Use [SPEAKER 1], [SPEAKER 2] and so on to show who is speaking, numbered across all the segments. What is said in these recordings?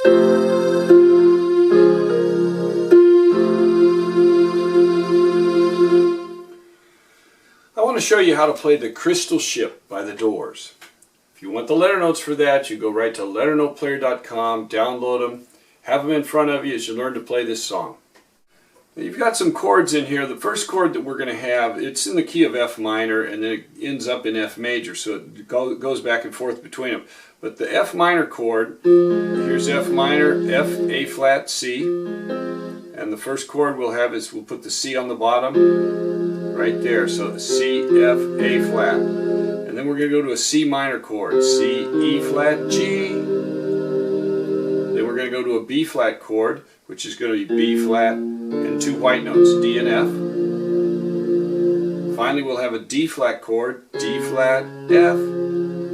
[SPEAKER 1] I want to show you how to play the Crystal Ship by the Doors. If you want the letter notes for that, you go right to LetterNotePlayer.com, download them, have them in front of you as you learn to play this song. Now you've got some chords in here. The first chord that we're going to have, it's in the key of F minor, and then it ends up in F major, so it goes back and forth between them. But the F minor chord, here's F minor, F, A flat, C, and the first chord we'll have is, we'll put the C on the bottom, right there, so the C, F, A flat. And then we're going to go to a C minor chord, C, E flat, G. Then we're going to go to a B flat chord, which is going to be B flat and two white notes, D and F. Finally we'll have a D flat chord, D flat, F,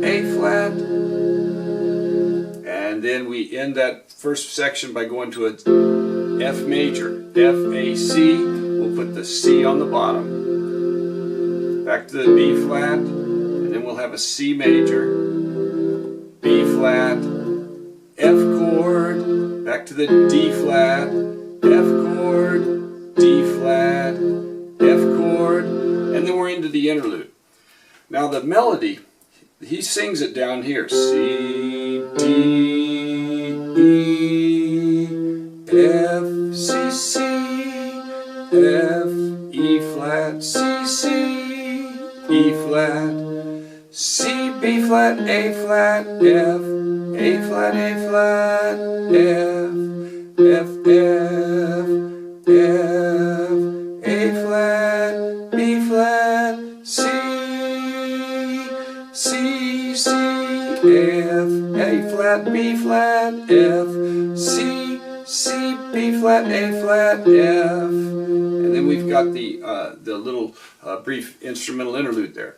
[SPEAKER 1] A flat. And then we end that first section by going to a F major, F, A, C. We'll put the C on the bottom. Back to the B flat. And then we'll have a C major, B flat, F chord, back to the D flat, F chord, D flat, F chord, and then we're into the interlude. Now the melody, he sings it down here, C, D, E, F, C, C, F, E flat, C, C, E flat, C, B flat, A flat, F, A flat, A flat, F, F, F, F, A flat, B flat, C, C, C, F, A flat, B flat, F, C, C, B flat, A flat, F. And then we've got the little brief instrumental interlude there.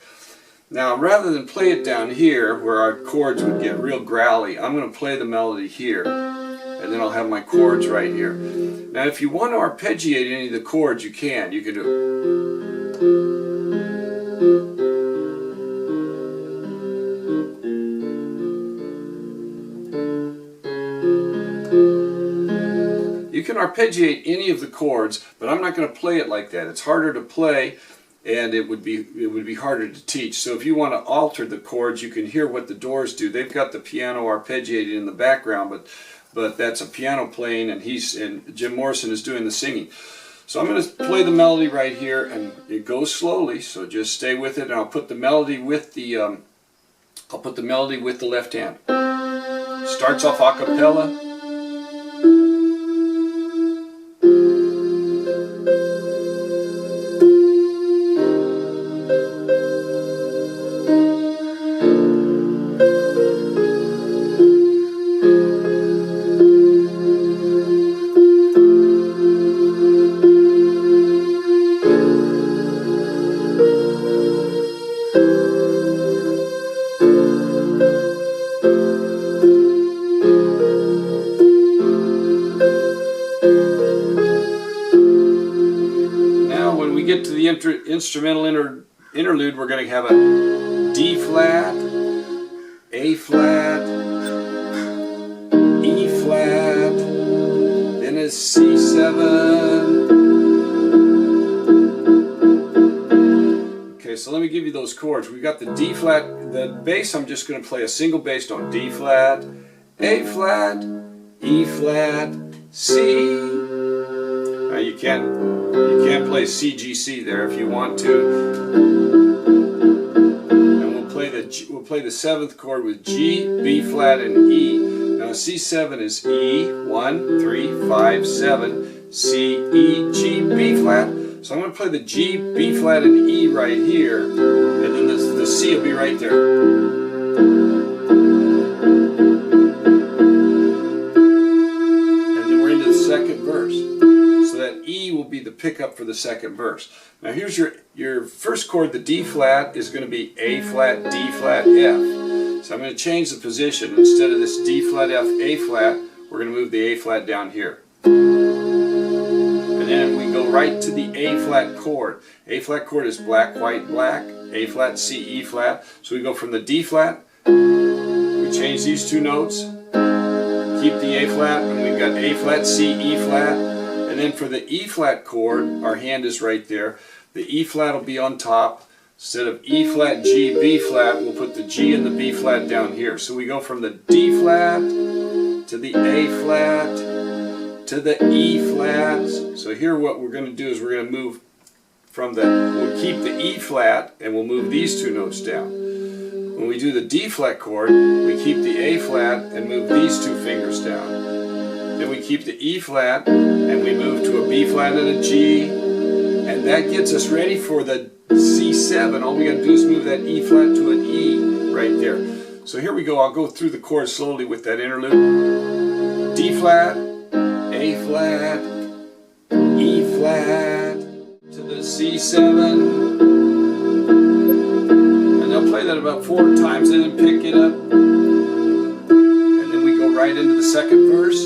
[SPEAKER 1] Now, rather than play it down here where our chords would get real growly, I'm going to play the melody here, and then I'll have my chords right here. Now, if you want to arpeggiate any of the chords, you can. You can do You can arpeggiate any of the chords, but I'm not going to play it like that. It's harder to play, and it would be harder to teach. So if you want to alter the chords, you can hear what the Doors do. They've got the piano arpeggiated in the background, but that's a piano playing, and Jim Morrison is doing the singing. So I'm going to play the melody right here, and it goes slowly. So just stay with it, and I'll put the melody with the left hand. Starts off a cappella. Get to the instrumental interlude, we're going to have a D flat, A flat, E flat, then a C7. Okay, so let me give you those chords. We've got the D flat, the bass I'm just going to play a single bass tone, D flat, A flat, E flat, C. Now you can't play C, G, C there if you want to. And we'll play the 7th chord with G, B flat, and E. Now C7 is E, 1, 3, 5, 7, C, E, G, B flat. So I'm going to play the G, B flat, and E right here, and then the C will be right there. And then we're into the second verse. So that E will be the pickup for the second verse. Now here's your first chord, the D flat, is going to be A flat, D flat, F. So I'm going to change the position. Instead of this D flat, F, A flat, we're going to move the A flat down here. And then we go right to the A flat chord. A flat chord is black, white, black, A flat, C, E flat. So we go from the D flat, we change these two notes, keep the A flat, and we've got A flat, C, E flat. And then for the E flat chord, our hand is right there. The E flat will be on top. Instead of E flat, G, B flat, we'll put the G and the B flat down here. So we go from the D flat to the A flat to the E flat. So here what we're going to do is we're going to move from we'll keep the E flat and we'll move these two notes down. When we do the D flat chord, we keep the A flat and move these two fingers down. Then we keep the E flat and we move to a B flat and a G, and that gets us ready for the C7. All we got to do is move that E flat to an E right there. So here we go. I'll go through the chords slowly with that interlude. D flat, A flat, E flat to the C7. And I'll play that about 4 times and then pick it up. And then we go right into the second verse.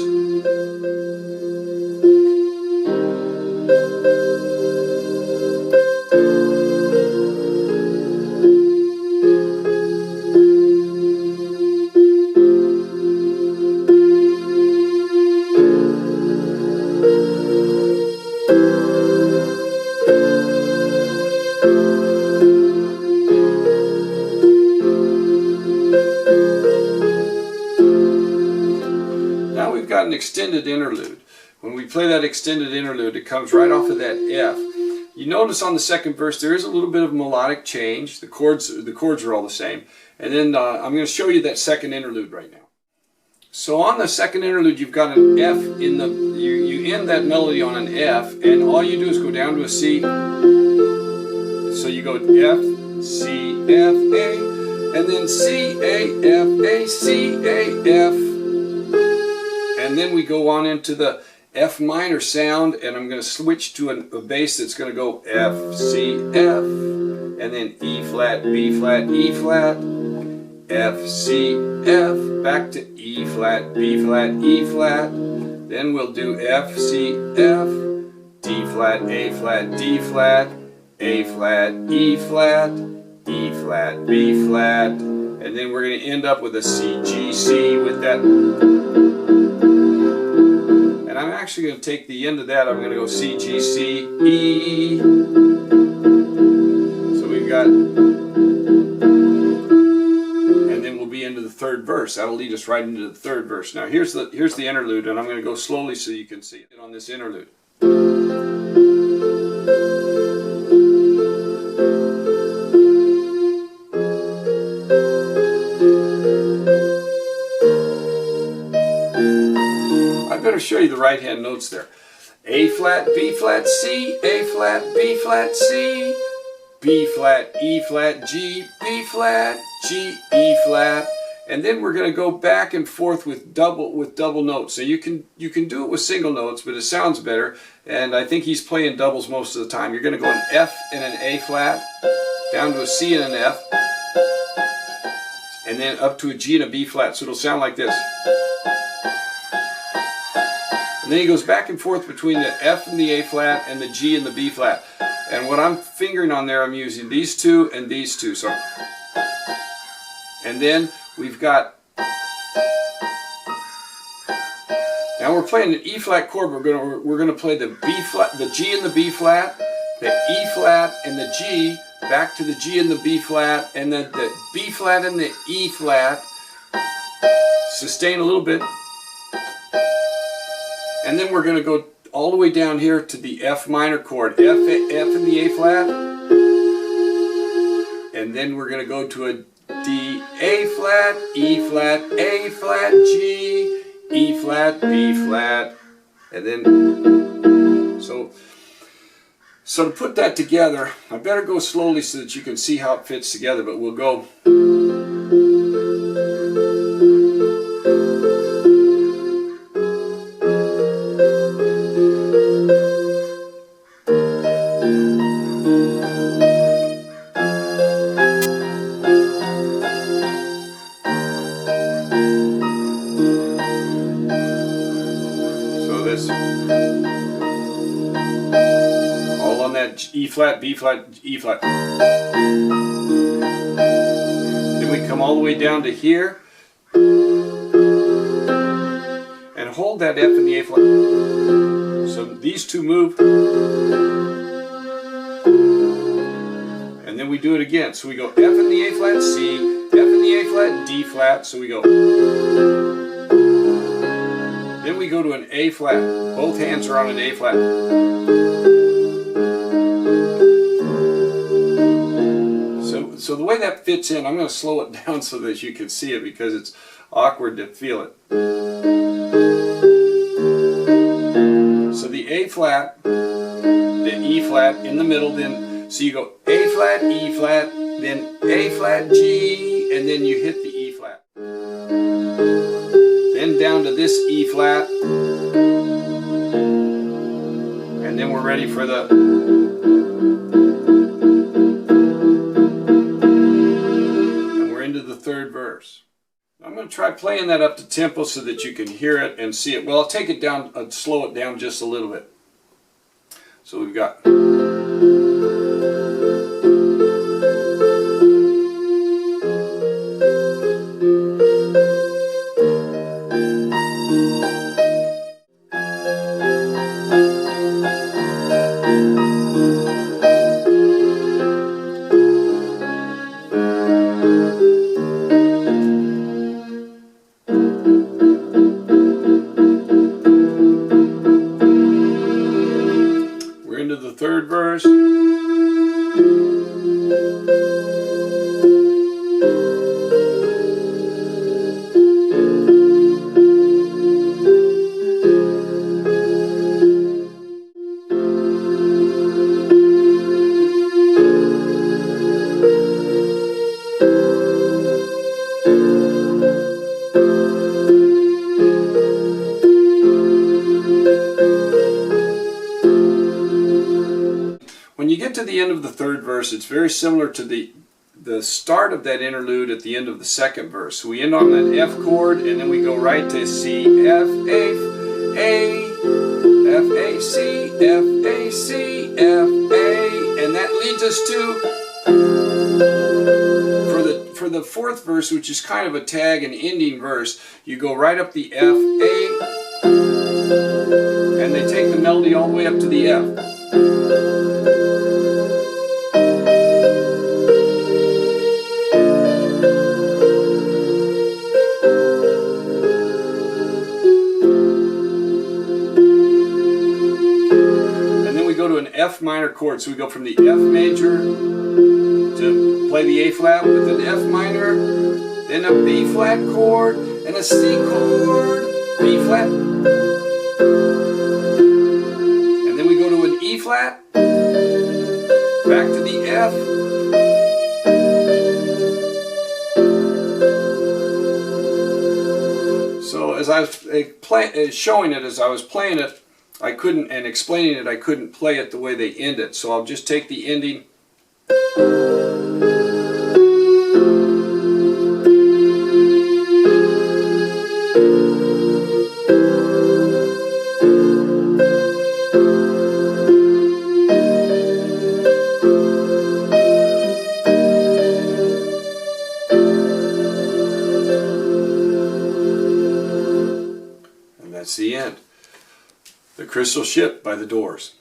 [SPEAKER 1] An extended interlude. When we play that extended interlude, it comes right off of that F. You notice on the second verse there is a little bit of melodic change. The chords are all the same. And then I'm going to show you that second interlude right now. So on the second interlude, you've got an F in the you end that melody on an F, and all you do is go down to a C. So you go F, C, F, A, and then C, A, F, A, C, A, F. And then we go on into the F minor sound, and I'm going to switch to a bass that's going to go F, C, F, and then E flat, B flat, E flat, F, C, F, back to E flat, B flat, E flat. Then we'll do F, C, F, D flat, A flat, D flat, A flat, E flat, E flat, B flat, and then we're going to end up with a C, G, C with that. And I'm actually going to take the end of that, I'm going to go C, G, C, E. So we've got, and then we'll be into the third verse. That'll lead us right into the third verse. Now here's the interlude, and I'm going to go slowly so you can see it on this interlude. I better show you the right hand notes there. A flat, B flat, C, A flat, B flat, C, B flat, E flat, G, B flat, G, E flat, and then we're going to go back and forth with double notes. So you can do it with single notes, but it sounds better. And I think he's playing doubles most of the time. You're going to go an F and an A flat, down to a C and an F, and then up to a G and a B flat. So it'll sound like this. And then he goes back and forth between the F and the A flat and the G and the B flat. And what I'm fingering on there, I'm using these two and these two. So, and then we've got, now we're playing an E flat chord. We're gonna play the B flat, the G and the B flat, the E flat and the G, back to the G and the B flat, and then the B flat and the E flat. Sustain a little bit. And then we're going to go all the way down here to the F minor chord, F and the A flat, and then we're going to go to a D, A flat, E flat, A flat, G, E flat, B flat, and then, so to put that together, I better go slowly so that you can see how it fits together, but we'll go. All on that E flat, B flat, E flat. Then we come all the way down to here. hold that F and the A flat. So these two move. And then we do it again. So we go F and the A flat, C, F and the A flat, D flat. So we go. Then we go to an A flat. Both hands are on an A flat. So the way that fits in, I'm going to slow it down so that you can see it because it's awkward to feel it. So the A flat, the E flat in the middle, then so you go A flat, E flat, then A flat, G, and then you hit the E flat. Then down to this E flat, and then we're ready for the. The third verse. I'm going to try playing that up to tempo so that you can hear it and see it. Well, I'll take it down, slow it down just a little bit. So we've got. Into the third verse. When you get to the end of the third verse, it's very similar to the start of that interlude at the end of the second verse. So we end on that F chord, and then we go right to C, F, A, F, A, C, F, A, C, F, A, and that leads us to, for the fourth verse, which is kind of a tag and ending verse, you go right up the F, A, and they take the melody all the way up to the F. To an F minor chord. So we go from the F major to play the A flat with an F minor, then a B flat chord, and a C chord, B flat, and then we go to an E flat, back to the F, so as I was showing it, as I was playing it, I couldn't, and explaining it, I couldn't play it the way they end it. So I'll just take the ending. And that's the end. The Crystal Ship by the Doors.